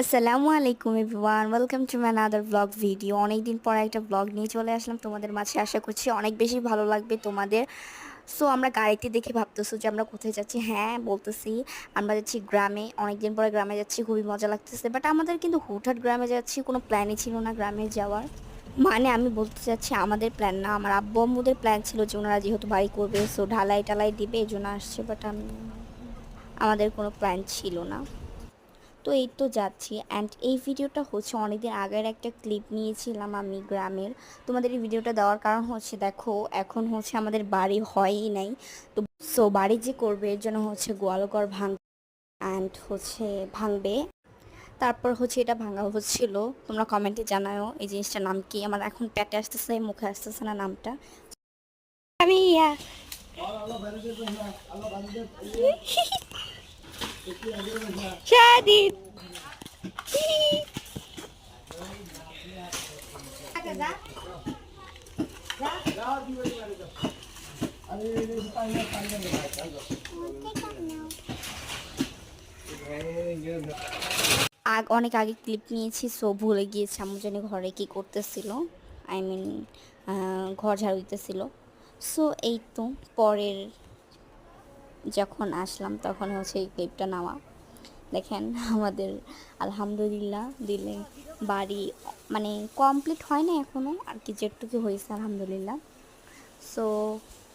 আসসালামু আলাইকুম everyone, welcome to my another blog video. অনেক দিন পর একটা ব্লগ নিয়ে চলে আসলাম তোমাদের মাঝে। আশা করছি অনেক বেশি ভালো লাগবে তোমাদের। সো আমরা গাড়িতে দেখে ভাবতেছো যে আমরা কোথায় যাচ্ছি। হ্যাঁ, বলতেছি আমরা যাচ্ছি গ্রামে। অনেক দিন পরে গ্রামে যাচ্ছি, খুবই মজা লাগতেছে। বাট আমাদের কিন্তু হুটহাট গ্রামে যাচ্ছি, কোনো প্ল্যানই ছিল না গ্রামে যাওয়ার। মানে আমি বলতে চাচ্ছি আমাদের প্ল্যান না, আমার আব্বু আম্মুদের প্ল্যান ছিল যে ওনারা যেহেতু বাড়ি করবে, সো ঢালাই টালাই দিবে, এই জন্য আসছে। বাট আমাদের কোনো প্ল্যান ছিল না। তো এই তো যাচ্ছি। অ্যান্ড এই ভিডিওটা হচ্ছে অনেকদিন আগের একটা ক্লিপ নিয়েছিলাম আমি গ্রামের। তোমাদের এই ভিডিওটা দেওয়ার কারণ হচ্ছে, দেখো এখন হচ্ছে আমাদের বাড়ি হয়ই নাই। তো সো বাড়ি যে করবে এর জন্য হচ্ছে গোয়ালঘর অ্যান্ড হচ্ছে ভাঙবে। তারপর হচ্ছে এটা ভাঙা হচ্ছিল। তোমরা কমেন্টে জানাও এই জিনিসটার নাম কি। আমার এখন পেটে আসতেছে, মুখে আসতেছে না নামটা। আমি শাদিদ অনেক আগে ক্লিপ নিয়েছি, সো ভুলে গিয়েছি আম্মু জানি ঘরে কি করতেছিল। আই মিন ঘর ঝাড়ু দিতেছিল। সো এই তো পরের যখন আসলাম তখন হচ্ছে এই ক্লিপটা নেওয়া। দেখেন আমাদের আলহামদুলিল্লাহ দিলে বাড়ি মানে কমপ্লিট হয় না এখনও, আর কি যেটুকু হয়েছে আলহামদুলিল্লাহ। সো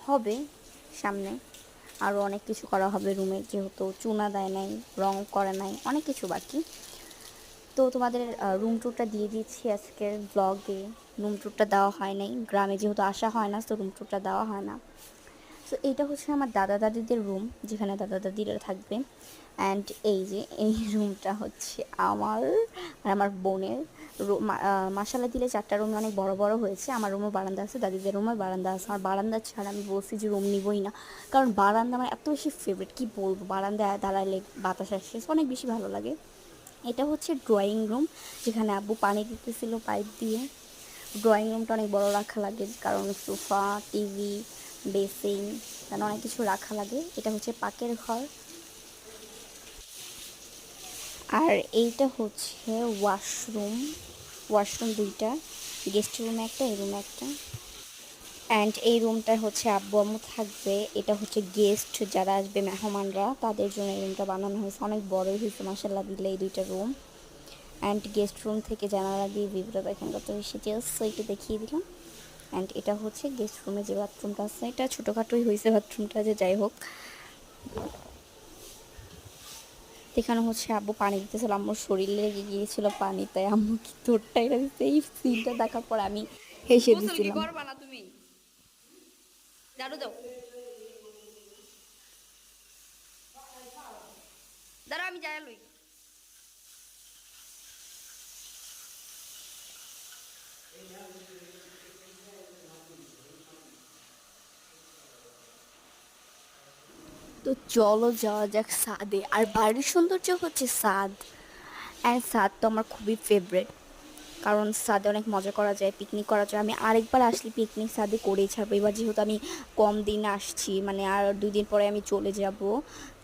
হবে সামনে আরও অনেক কিছু করা হবে রুমে, যেহেতু চুনা দেয় নাই, রং করে নাই, অনেক কিছু বাকি। তো তোমাদের রুম ট্যুরটা দিয়ে দিচ্ছি আজকের ব্লগে। রুম ট্যুরটা দেওয়া হয় নাই, গ্রামে যেহেতু আসা হয় না, তো রুম ট্যুরটা দেওয়া হয় না। সো এইটা হচ্ছে আমার দাদা দাদিদের রুম, যেখানে দাদা দাদিরা থাকবে। অ্যান্ড এই যে এই রুমটা হচ্ছে আমার আর আমার বোনের রুম। মাসালা দিলে 4টা রুমে অনেক বড় বড় হয়েছে। আমার রুমও বারান্দা আছে, দাদিদের রুমও বারান্দা আছে। আমার বারান্দা ছাড়া আমি বলছি যে রুম নিবই না, কারণ বারান্দা আমার এত বেশি ফেভারিট, কী বলবো। বারান্দায় দাঁড়ালে বাতাস আসছে, অনেক বেশি ভালো লাগে। এটা হচ্ছে ড্রয়িং রুম, যেখানে আব্বু পানি দিতেছিল পাইপ দিয়ে। ড্রয়িং রুমটা অনেক বড় রাখা লাগে, কারণ সোফা, টিভি, বেসিন, কারণ অনেক কিছু রাখা লাগে। এটা হচ্ছে পাকের ঘর। আর এইটা হচ্ছে ওয়াশরুম। ওয়াশরুম দুইটা, গেস্ট রুমে একটা, এই রুমে একটা। অ্যান্ড এই রুমটা হচ্ছে আব্বু আম্মু থাকবে। এটা হচ্ছে গেস্ট যারা আসবে, মেহমানরা, তাদের জন্য এই রুমটা বানানো হয়েছে। অনেক বড়ই হয়েছে মাসাল্লাহ দিলে এই দুইটা রুম। অ্যান্ড গেস্ট রুম থেকে জানালা দিয়ে ভিউটা দেখেন কত বেশি জেস, সো একটু দেখিয়ে দিলাম। অ্যান্ড এটা হচ্ছে গেস্ট রুমে যে বাথরুমটা আছে, এটা ছোটোখাটোই হয়েছে বাথরুমটা, যে যাই হোক। এখানে হচ্ছে আব্বু পানি দিতেছিল, আম্মুর শরীরে লেগে গিয়েছিল পানি, তাই আম্মু কি তোরটাই দিচ্ছে। এই সিনটা দেখার পর আমি হেসে গোসল কি দিছিলাম। করবা না তুমি? ঝাড়ু দাও। দাঁড়া আমি যাই লই। তো চলো যাওয়া যাক ছাদে। আর বাড়ির সৌন্দর্য হচ্ছে ছাদ। অ্যান্ড ছাদ তো আমার খুবই ফেভারেট, কারণ ছাদে অনেক মজা করা যায়, পিকনিক করা যায়। আমি আরেকবার আসলে পিকনিক ছাদে করেই ছাড়বো। এবার যেহেতু আমি কম দিন আসছি, মানে আর 2 দিন পরে আমি চলে যাব,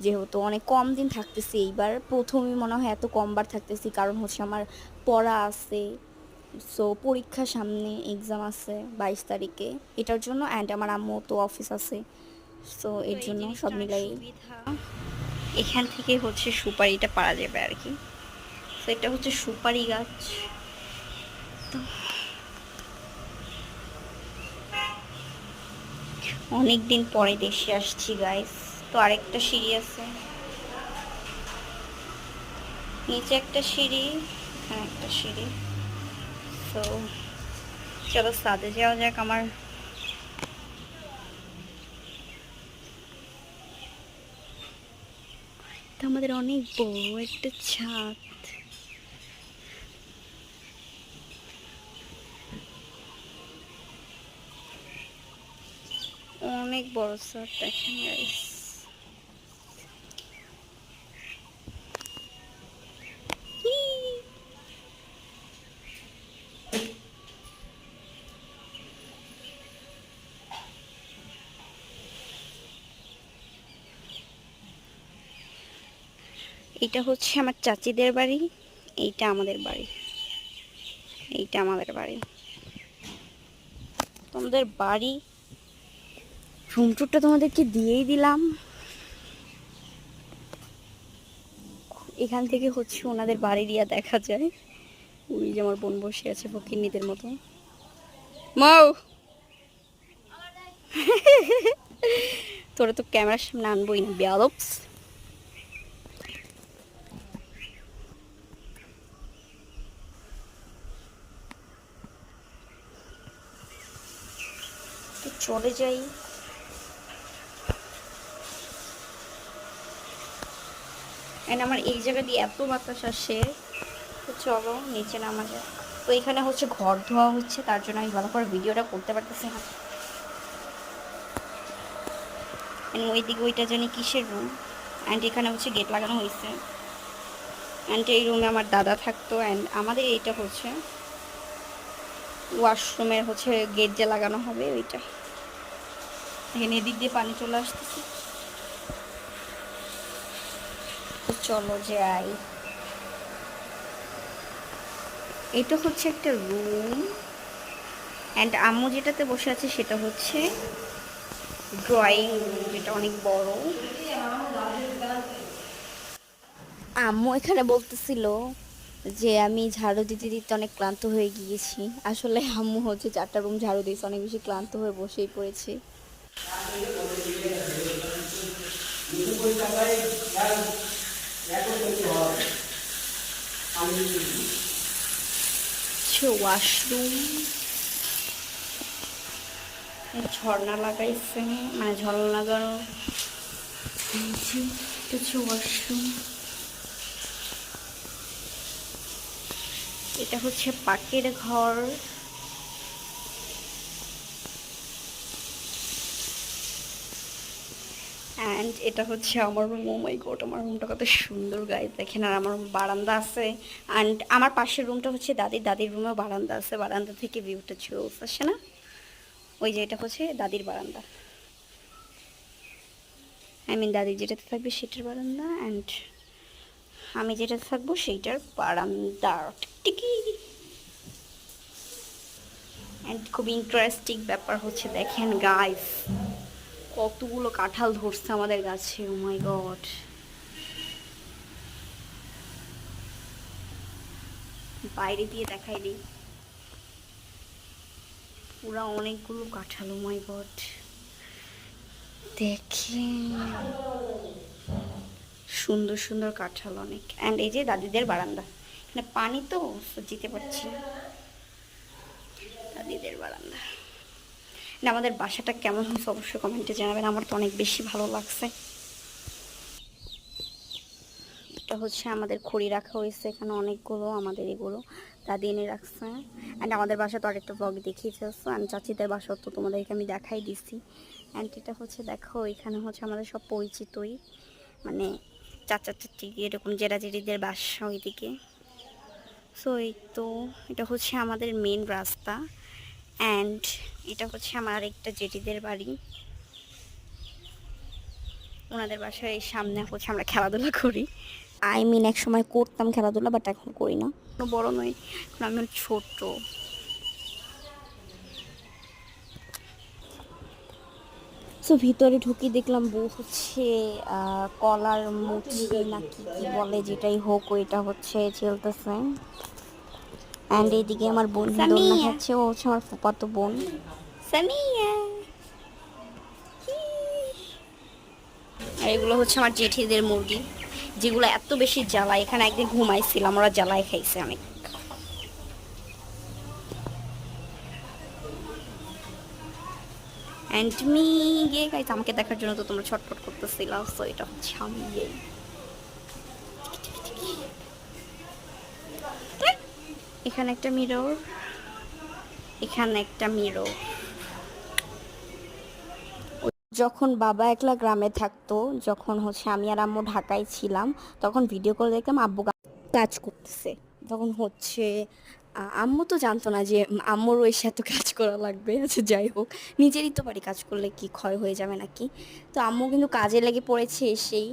যেহেতু অনেক কম দিন থাকতেছি এইবার। প্রথমেই মনে হয় এত কমবার থাকতেছি, কারণ হচ্ছে আমার পড়া আছে। সো পরীক্ষা সামনে, এক্সাম আছে 22 তারিখে, এটার জন্য। অ্যান্ড আমার আম্মু তো অফিস আছে, সো তো এর এই জন্য সব জিনিসটার মিলাই সুবিধা, এখান থেকে হচ্ছে সুপারিটা পারা যাবে আর কি। তো এটা হচ্ছে সুপারি গাছ। তো অনেক দিন পরে দেশে আসছি গাইস। তো আরেকটা সিঁড়ি আছে, নিচে একটা সিঁড়ি, এখানে একটা সিঁড়ি। তো চলো ছাদে যাওয়া যাক। আমাদের অনেক বড় একটা ছাদ। অনেক বড় ছাদ দেখেন গাইস। এটা হচ্ছে আমার চাচিদের বাড়ি। এইটা আমাদের বাড়ি, এইটা আমাদের বাড়ি। তোমাদের বাড়ি রুম টুরটা তোমাদেরকে দিয়েই দিলাম। এখান থেকে হচ্ছে ওনাদের বাড়ি দিয়া দেখা যায়। ওই যে আমার বোন বসে আছে ফকিন্নিদের মতো। মৌ, তোরা তো ক্যামেরার সামনে আনবোই না, বেয়াদবস। তো চলে যাই। এন্ড আমার এই জায়গা দিয়ে এত বাতাস আসে। তো চলো নিচে নামা যায়। তো এখানে হচ্ছে ঘর ধোয়া হচ্ছে, তার জন্য আমি ভালো করে ভিডিওটা করতে পারতেছি না। ওইদিকে ওইটা জানি কিসের রুম। অ্যান্ড এখানে হচ্ছে গেট লাগানো হয়েছে। অ্যান্ড এই রুমে আমার দাদা থাকতো। অ্যান্ড আমাদের এইটা হচ্ছে ওয়াশরুমের হচ্ছে গেট যে লাগানো হবে ওইটা। এখানে এদিক দিয়ে পানি চলে আসতেছে। তো চলো যাই। এটা হচ্ছে একটা রুম। অ্যান্ড আম্মু যেটাতে বসে আছে সেটা হচ্ছে ড্রয়িং রুম, যেটা অনেক বড়। আম্মু এখানে বলতেছিল যে আমি ঝাড়ু দিতে দিতে অনেক ক্লান্ত হয়ে গিয়েছি। আসলে আম্মু হচ্ছে 4টা রুম ঝাড়ু দিয়েছে, অনেক বেশি ক্লান্ত হয়ে বসেই পড়েছি। ওয়াশরুম, ঝর্ণা লাগাইছে, মানে ঝর্ণা লাগানো হচ্ছে ওয়াশরুম। এটা হচ্ছে পাকের ঘর। অ্যান্ড এটা হচ্ছে আমার রুম। ও মাই গড, আমার রুমটা কত সুন্দর গায়ে দেখেন। আর আমার বারান্দা আছে। অ্যান্ড আমার পাশের রুমটা হচ্ছে দাদির রুমেও বারান্দা আছে। বারান্দা থেকে ভিউটা চলছে আসে না, ওই যে এটা হচ্ছে দাদির বারান্দা। দাদি যেটাতে থাকবে সেটার বারান্দা, অ্যান্ড আমি যেটাতে থাকবো সেইটার বারান্দা। টিকি। অ্যান্ড খুব ইন্টারেস্টিং ব্যাপার হচ্ছে দেখেন গাইস, কতগুলো কাঁঠাল ধরছে আমাদের গাছে। ও মাই গড, বাইরে দিয়ে দেখাই দিই। পুরা অনেকগুলো কাঁঠাল। ও মাই গড, দেখেন সুন্দর সুন্দর কাঁঠাল অনেক। অ্যান্ড এই যে দাদিদের বারান্দা, এখানে পানি তো যেতে পারছি না। দাদিদের বারান্দা। আমাদের বাসাটা কেমন হয়েছে অবশ্যই কমেন্টে জানাবেন। আমার তো অনেক বেশি ভালো লাগছে। এটা হচ্ছে আমাদের খড়ি রাখা হয়েছে এখানে অনেকগুলো, আমাদের এগুলো দাদি এনে রাখছে। অ্যান্ড আমাদের বাসা তো আরেকটা ব্লগ দেখিয়েছে। অ্যান্ড চাচিদের বাসা তো তোমাদেরকে আমি দেখাই দিছি। অ্যান্ড এটা হচ্ছে দেখো, এখানে হচ্ছে আমাদের সব পরিচিতই, মানে চাচা চাচি এরকম জেরাজেরিদের বাসা ওইদিকে। সো এই তো এটা হচ্ছে আমাদের মেন রাস্তা। অ্যান্ড এটা হচ্ছে আমার আরেকটা জেঠিদের বাড়ি। ওনাদের বাসায় সামনে হচ্ছে আমরা খেলাধুলা করি। এক সময় করতাম খেলাধুলা, বাট এখন করি না। কোনো বড় নই, এখন আমি ছোট। সো ভিতরে ঢুকি দেখলাম বউ হচ্ছে কলার মুচি নাকি কি বলে, যেটাই হোক ওইটা হচ্ছে চলতেছে। অ্যান্ড এইদিকে আমার বোন দোলনা সামিয়া, খাচ্ছে, ও হচ্ছে আমার ফুফাতো বোন। সামিয়া। আর এগুলো হচ্ছে আমার জেঠিদের মুরগি, যেগুলো এত বেশি জ্বালায়। এখানে একদিন ঘুমাইছিলাম, ওরা জ্বালায় খাইছে অনেক। অ্যান্ড মি গিয়ে গাইছে আমাকে দেখার জন্য, তো তোমরা ছটফট করতেছিলাম। সো এটা হচ্ছে আমি গিয়ে। এখানে একটা মিরর, এখানে একটা মিরর। যখন বাবা একলা গ্রামে থাকতো, যখন হচ্ছে আমি আর আম্মু ঢাকায় ছিলাম, তখন ভিডিও কল দেখলাম আব্বু কাজ করতেছে। তখন হচ্ছে আম্মু তো জানতো না যে আম্মুর ওই সাথে কাজ করা লাগবে। আচ্ছা যাই হোক, নিজেরই তো বাড়ি কাজ করলে কি ক্ষয় হয়ে যাবে নাকি। তো আম্মু কিন্তু কাজে লেগে পড়েছে এসেই।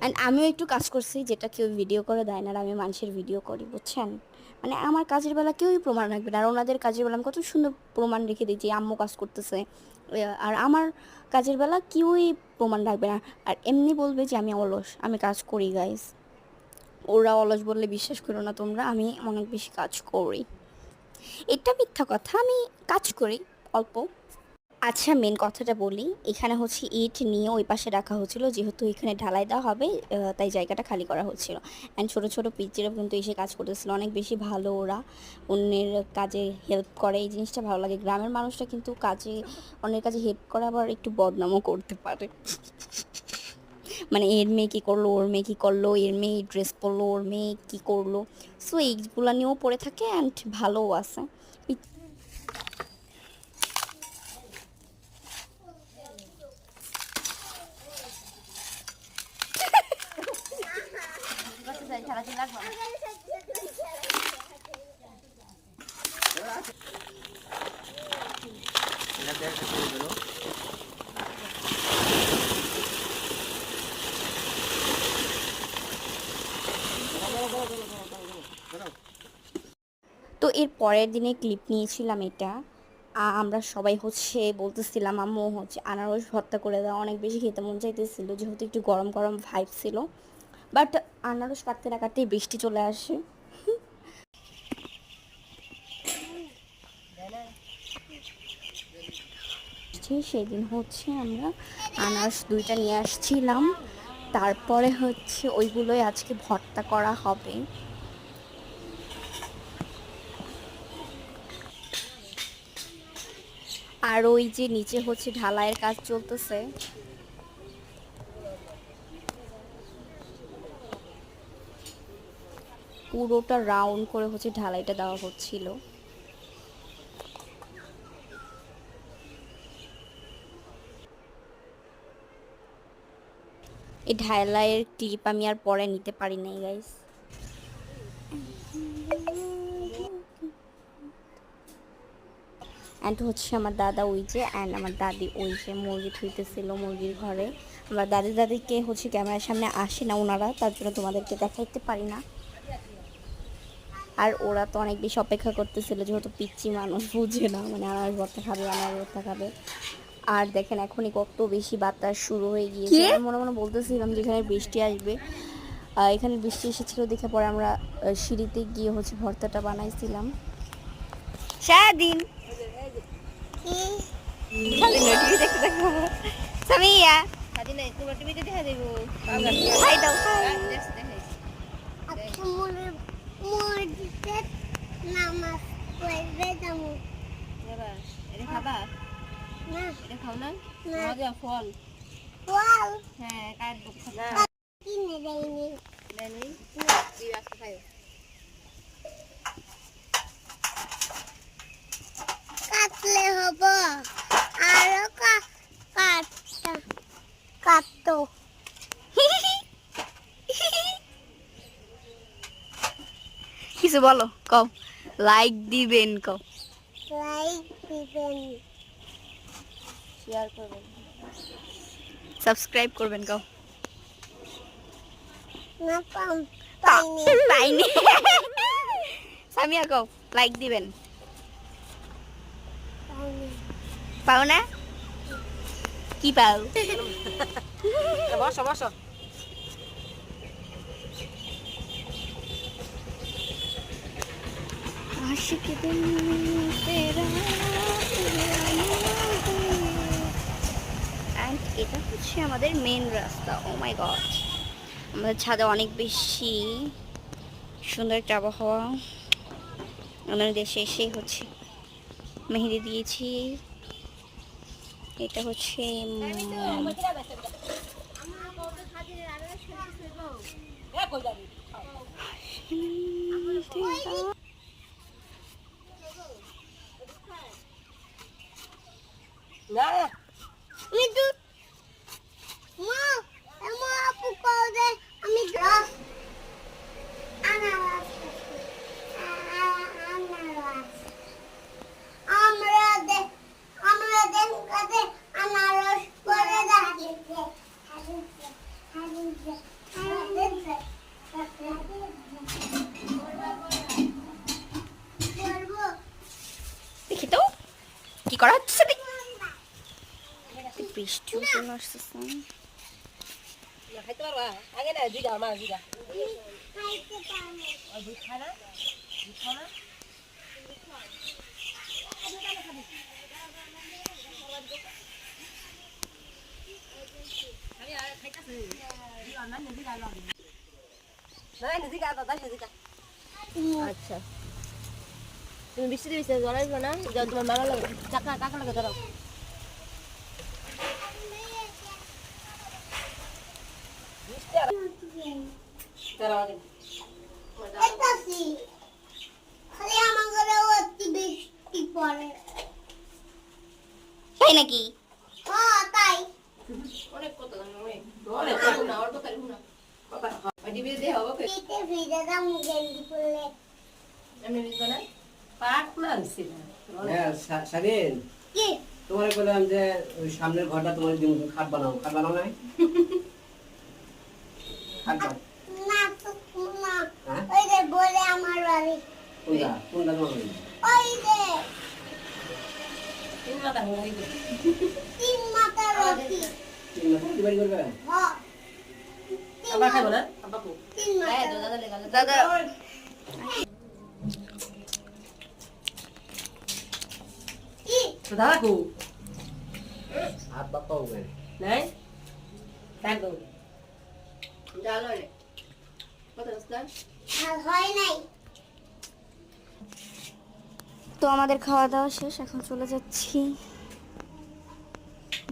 অ্যান্ড আমিও একটু কাজ করছি যেটা কেউ ভিডিও করে দেয় না, আর আমি মানুষের ভিডিও করি, বুঝছেন? মানে আমার কাজের বেলা কেউই প্রমাণ রাখবে না, আর ওনাদের কাজের বেলা আমি কত সুন্দর প্রমাণ রেখে দিয়েছি আম্মু কাজ করতেছে। আর আমার কাজের বেলা কেউই প্রমাণ রাখবে না, আর এমনি বলবে যে আমি অলস, আমি কাজ করি গাইস। ওরা অলস বললে বিশ্বাস করো না তোমরা, আমি অনেক বেশি কাজ করি। এটা মিথ্যা কথা, আমি কাজ করি অল্প। আচ্ছা, মেন কথাটা বলি, এখানে হচ্ছে ইট নিয়ে ওই পাশে রাখা হচ্ছিল, যেহেতু এখানে ঢালাই দেওয়া হবে, তাই জায়গাটা খালি করা হচ্ছিল। অ্যান্ড ছোটো ছোটো পিচ্চিরা কিন্তু এসে কাজ করতেছিল, অনেক বেশি ভালো ওরা, অন্যের কাজে হেল্প করে, এই জিনিসটা ভালো লাগে। গ্রামের মানুষরা কিন্তু কাজে, অন্যের কাজে হেল্প করা আবার একটু বদনামও করতে পারে। মানে এর মেয়ে কী করলো, ওর মেয়ে কী করলো, এর মেয়ে ড্রেস পরলো, ওর মেয়ে কী করলো, সো এইগুলো নিয়েও পড়ে থাকে, অ্যান্ড ভালোও আছে। তো এর পরের দিনে ক্লিপ নিয়েছিলাম এটা। আমরা সবাই হচ্ছে বলতেছিলাম আম্মু হচ্ছে আনারস ভর্তা করে দাও, অনেক বেশি খেতে মন চাইতেছিল, যেহেতু একটু গরম গরম ভাইব ছিল। বাট আনারস কাটতে না কাটতেই বৃষ্টি চলে আসে। সেদিন হচ্ছে আমরা আনারস 2টা নিয়ে আসছিলাম, তারপরে হচ্ছে ওইগুলোই আজকে ভর্তা করা হবে। আর ওই যে নিচে হচ্ছে ঢালাইয়ের কাজ চলতেছে, পুরোটা রাউন্ড করে হচ্ছে ঢালাইটা দেওয়া হচ্ছিল। এই ঢালাইয়ের ক্লিপ আমি আর পরে নিতে পারি নাই গাইস। অ্যান্ড হচ্ছে আমার দাদা ওই যে, অ্যান্ড আমার দাদি ওই যে মুরগি থুইতেছিল মুরগির ঘরে। আমার দাদিকে হচ্ছে ক্যামেরার সামনে আসে না ওনারা, তার জন্য তোমাদেরকে দেখাইতে পারি না। আর ওরা তো অনেক বেশি অপেক্ষা করতেছিল, যেহেতু পিচ্চি মানুষ বুঝে না, মানে আনারস ভর্তা খাবে, আনারস ভর্তা খাবে। আর দেখেন এখনই কত বেশি বাতাস শুরু হয়ে গিয়েছে, আমি মনে মনে বলতেছিলাম যে এখানে বৃষ্টি আসবে। এখানে বৃষ্টি এসেছিল দেখে পরে আমরা সিঁড়িতে গিয়ে হচ্ছে ভর্তাটা বানাইছিলাম সারাদিন। সামিয়া খাই দাও, নামাজ পড়বে যাবো এটা খাবা? না এটা খাও না? না। মজা ফল। ফল হ্যাঁ, কাটবো খাবা। কিনে দেয়নি দেয়নি? তুই আজকে খাইও। কাটলে হব আরো কাটতো কিছু বলো, কও। লাইক দিবেন, কও। লাইক দিবেন, শেয়ার করবেন, সাবস্ক্রাইব করবেন, কও। না পাইনি পাইনি। সামিয়া কও, লাইক দিবেন। পাও না? কি পাও? বসো বসো। आशिक दिल तेरा অ্যান্ড এটা হচ্ছে আমাদের মেন রাস্তা। ও মাই গড, আমাদের ছাদে অনেক বেশি সুন্দর একটা আবহাওয়া। আমাদের দেশে এসেই হচ্ছে মেহেদি দিয়েছি। এটা হচ্ছে মিদু মা মা আপু কোদে আমি গ্লাস আনারস আনারস আমরা দেন কাছে আনারস করে দাঁড়িয়েছে কি করা হচ্ছে বৃষ্টিও চলে আসতেছে খাইতে পারবা আগে না দিদা আমার দিদা আর দুধ খায় না দুধ খাও না আমি আর খাইতাছি দিদা না দিদা লাগে না দিদা দাদা দিদা আচ্ছা তুমি বৃষ্টিতে বৃষ্টি জড়াইছো না তোমার মামা লাগে কাকা কাকা লাগে ধরো তাই নাকি অনেক কত অনেক অনেক না অল্প তাই না বাবা ডিবি দে হবে এমনি দিছ না পাক না হইছে হ্যাঁ স্বাধীন তোমার বললাম যে ওই সামনের ঘরটা তোমার দিন খাট বানাও নাই খাট বানাও হ্যাঁ কোনটা কোনটা তোমার বাড়ি? তিন মাথা হই গো তিন মাথা কি বাড়ি করবে আবার খাইবো না বাপু হ্যাঁ দাদা লেগা দাদা তো দাদা কো হাত বাপাও গেল নাই থাক দাও জানো রে কত রাস্তা তো আমাদের খাওয়া দাওয়া শেষ এখন চলে যাচ্ছি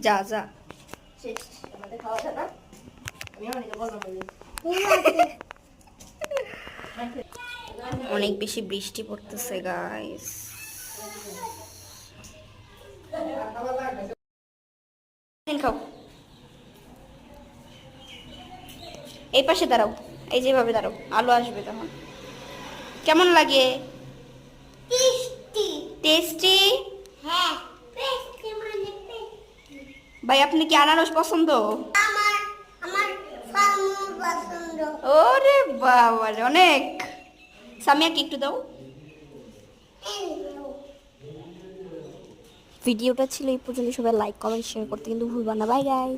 যা যা শেষ আমাদের খাওয়া দাওয়া আমি অনেক বললাম অনেক বেশি বৃষ্টি পড়তেছে গাইস খাও এই পাশে দাঁড়াও এই যেভাবে দাঁড়াও আলো আসবে তখন কেমন লাগে টেস্টি ভাই আপনি কি আনারস পছন্দ ওরে বাবা রে, অনেক সামিয়াকে একটু দাও ভিডিওটা ছিল এই পর্যন্ত সবাই লাইক কমেন্ট শেয়ার করতে কিন্তু ভুলবা না বাই গাইস